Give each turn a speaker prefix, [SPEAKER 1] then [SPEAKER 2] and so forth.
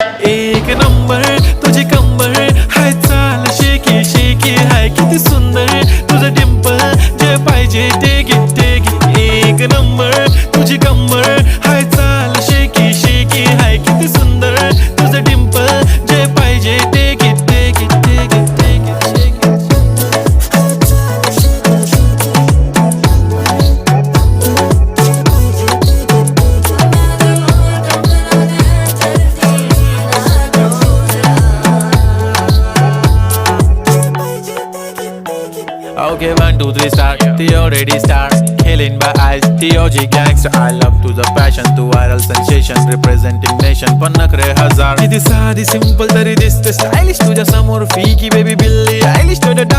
[SPEAKER 1] एक नंबर तुझी कंबर हाय, चाल शेकी शेकी हाय, किती सुंदर तुझं डिंपल, जे पाहिजे ते घे. एक नंबर तुझी कंबर हाय, चाल शेकी शेकी हाय, किती सुंदर तुझं डिंपल, जे पाहिजे ते घे. Okay, 1, 2, 3 start. The already start. Killing by eyes. The OG gangster. I love to the passion, to viral sensation, representing nation. पन्नकरे हजार. किती साधी simple तरी दिसते stylish तुझ्या समोर. फीकी baby बिल्ली. Stylish to the time.